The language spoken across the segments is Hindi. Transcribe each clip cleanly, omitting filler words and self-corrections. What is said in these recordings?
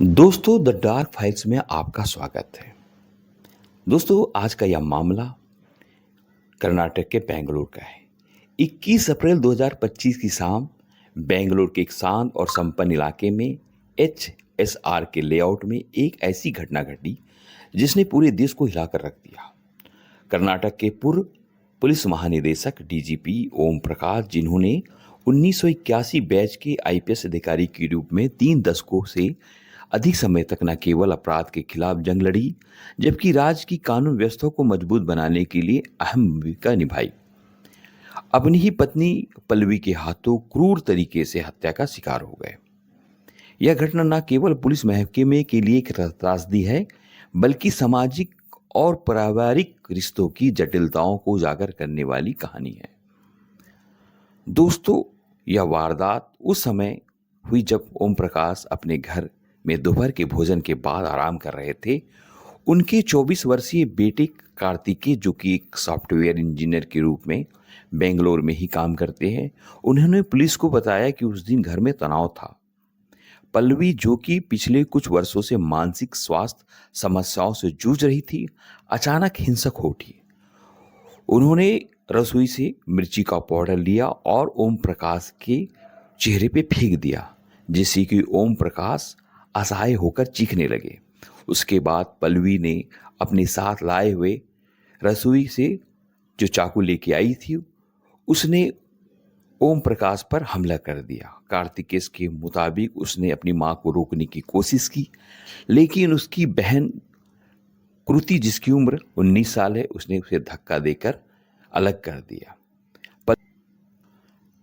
दोस्तों द डार्क फाइल्स में आपका स्वागत है। दोस्तों आज का यह मामला कर्नाटक के बेंगलुरु का है। 21 अप्रैल 2025 की शाम बेंगलुरु के एक शांत और संपन्न इलाके में एचएसआर के लेआउट में एक ऐसी घटना घटी जिसने पूरे देश को हिलाकर रख दिया। कर्नाटक के पूर्व पुलिस महानिदेशक डीजीपी ओम प्रकाश, जिन्होंने 1981 बैच के आईपीएस अधिकारी के रूप में 3 दशकों से अधिक समय तक न केवल अपराध के खिलाफ जंग लड़ी, जबकि राज्य की कानून व्यवस्था को मजबूत बनाने के लिए अहम भूमिका निभाई, अपनी ही पत्नी पल्लवी के हाथों क्रूर तरीके से हत्या का शिकार हो गए। यह घटना न केवल पुलिस महकमे के लिए एक त्रासदी है, बल्कि सामाजिक और पारिवारिक रिश्तों की जटिलताओं को उजागर करने वाली कहानी है। दोस्तों, यह वारदात उस समय हुई जब ओम प्रकाश अपने घर में दोपहर के भोजन के बाद आराम कर रहे थे। उनके 24 वर्षीय बेटे कार्तिकेय, जो कि एक सॉफ्टवेयर इंजीनियर के रूप में बेंगलोर में ही काम करते हैं, उन्होंने पुलिस को बताया कि उस दिन घर में तनाव था। पल्लवी, जो कि पिछले कुछ वर्षों से मानसिक स्वास्थ्य समस्याओं से जूझ रही थी, अचानक हिंसक हो उठी। उन्होंने रसोई से मिर्ची का पाउडर लिया और ओम प्रकाश के चेहरे पे फेंक दिया, जिससे कि ओम प्रकाश असहाय होकर चीखने लगे। उसके बाद पल्लवी ने अपने साथ लाए हुए रसोई से जो चाकू लेके आई थी, उसने ओम प्रकाश पर हमला कर दिया। कार्तिकेय के मुताबिक उसने अपनी मां को रोकने की कोशिश की, लेकिन उसकी बहन कृति, जिसकी उम्र 19 साल है, उसने उसे धक्का देकर अलग कर दिया।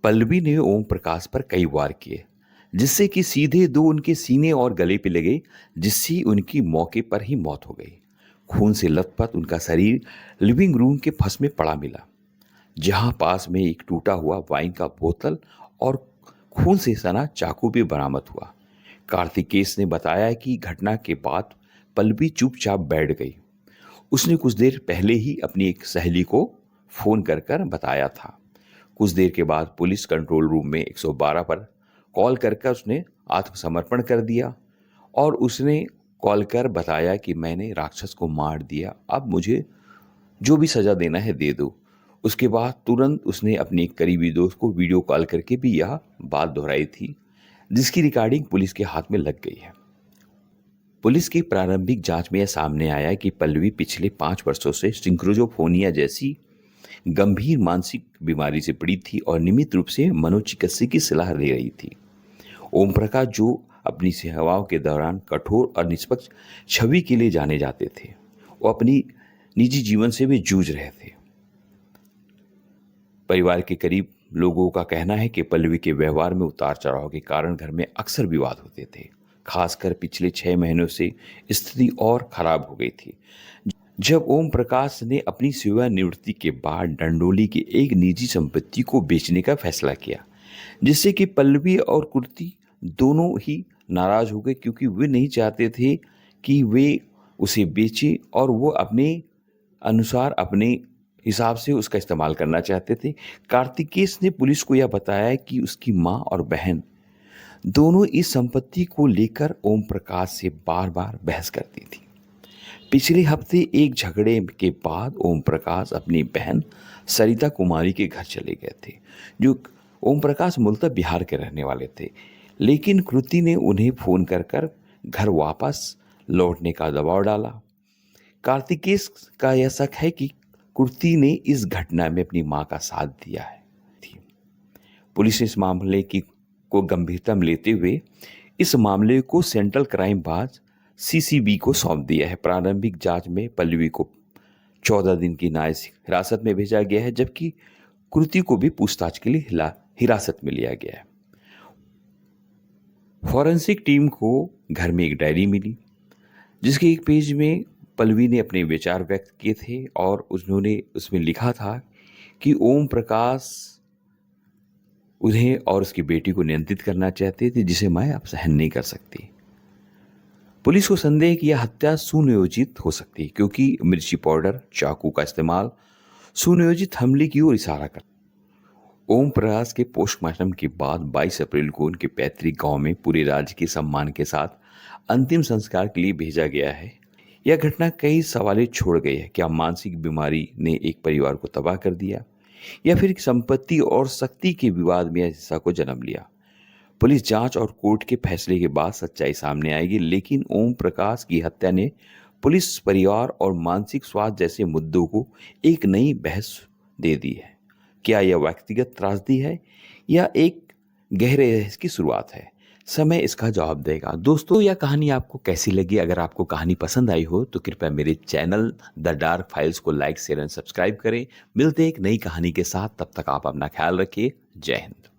पल्लवी ने ओम प्रकाश पर कई वार किए, जिससे कि सीधे 2 उनके सीने और गले पे लगे, जिससे उनकी मौके पर ही मौत हो गई। खून से लथपथ उनका शरीर लिविंग रूम के फर्श में पड़ा मिला, जहां पास में एक टूटा हुआ वाइन का बोतल और खून से सना चाकू भी बरामद हुआ। कार्तिकेय ने बताया कि घटना के बाद पल्लवी चुपचाप बैठ गई। उसने कुछ देर पहले ही अपनी एक सहेली को फोन कर बताया था। कुछ देर के बाद पुलिस कंट्रोल रूम में 112 पर कॉल कर उसने आत्मसमर्पण कर दिया और उसने कॉल कर बताया कि मैंने राक्षस को मार दिया, अब मुझे जो भी सजा देना है दे दो। उसके बाद तुरंत उसने अपने एक करीबी दोस्त को वीडियो कॉल करके भी यह बात दोहराई थी, जिसकी रिकॉर्डिंग पुलिस के हाथ में लग गई है। पुलिस की प्रारंभिक जांच में यह सामने आया कि पल्लवी पिछले 5 वर्षों से सिंक्रोजोफ्रेनिया जैसी गंभीर मानसिक बीमारी से पीड़ित थी और नियमित रूप से मनोचिकित्सक की सलाह ले रही थी। ओम प्रकाश, जो अपनी सेवाओं के दौरान कठोर और निष्पक्ष छवि के लिए जाने जाते थे, वो अपनी निजी जीवन से भी जूझ रहे थे। परिवार के करीब लोगों का कहना है कि पल्लवी के व्यवहार में उतार चढ़ाव के कारण घर में अक्सर विवाद होते थे। खासकर पिछले 6 महीनों से स्थिति और खराब हो गई थी, जब ओम प्रकाश ने अपनी सेवानिवृत्ति के बाद डंडोली की एक निजी संपत्ति को बेचने का फैसला किया, जिससे कि पल्लवी और कृति दोनों ही नाराज हो गए, क्योंकि वे नहीं चाहते थे कि वे उसे बेचे और वो अपने अनुसार, अपने हिसाब से उसका इस्तेमाल करना चाहते थे। कार्तिकेय ने पुलिस को यह बताया कि उसकी मां और बहन दोनों इस संपत्ति को लेकर ओम प्रकाश से बार बार बहस करती थी। पिछले हफ्ते एक झगड़े के बाद ओम प्रकाश अपनी बहन सरिता कुमारी के घर चले गए थे, जो ओम प्रकाश मूलतः बिहार के रहने वाले थे, लेकिन कृति ने उन्हें फोन कर घर वापस लौटने का दबाव डाला। कार्तिकेय का यह शक है कि कृति ने इस घटना में अपनी मां का साथ दिया है। पुलिस ने इस मामले को गंभीरता में लेते हुए इस मामले को सेंट्रल क्राइम ब्रांच सीसीबी को सौंप दिया है। प्रारंभिक जांच में पल्लवी को 14 दिन की न्यायिक हिरासत में भेजा गया है, जबकि कृति को भी पूछताछ के लिए हिरासत में लिया गया है। फॉरेंसिक टीम को घर में एक डायरी मिली, जिसके एक पेज में पल्लवी ने अपने विचार व्यक्त किए थे और उन्होंने उसमें लिखा था कि ओम प्रकाश उन्हें और उसकी बेटी को नियंत्रित करना चाहते थे, जिसे मैं अब सहन नहीं कर सकती। पुलिस को संदेह कि यह हत्या सुनियोजित हो सकती है, क्योंकि मिर्ची पाउडर, चाकू का इस्तेमाल सुनियोजित हमले की ओर इशारा करता। ओम प्रकाश के पोस्टमार्टम के बाद 22 अप्रैल को उनके पैतृक गांव में पूरे राज्य के सम्मान के साथ अंतिम संस्कार के लिए भेजा गया है। यह घटना कई सवालें छोड़ गई है। क्या मानसिक बीमारी ने एक परिवार को तबाह कर दिया, या फिर संपत्ति और शक्ति के विवाद में हिंसा को जन्म लिया? पुलिस जांच और कोर्ट के फैसले के बाद सच्चाई सामने आएगी, लेकिन ओम प्रकाश की हत्या ने पुलिस, परिवार और मानसिक स्वास्थ्य जैसे मुद्दों को एक नई बहस दे दी है। क्या यह व्यक्तिगत त्रासदी है, या एक गहरे रहस्य की शुरुआत है? समय इसका जवाब देगा। दोस्तों, यह कहानी आपको कैसी लगी? अगर आपको कहानी पसंद आई हो तो कृपया मेरे चैनल द डार्क फाइल्स को लाइक, शेयर एंड सब्सक्राइब करें। मिलते हैं एक नई कहानी के साथ। तब तक आप अपना ख्याल रखिए। जय हिंद।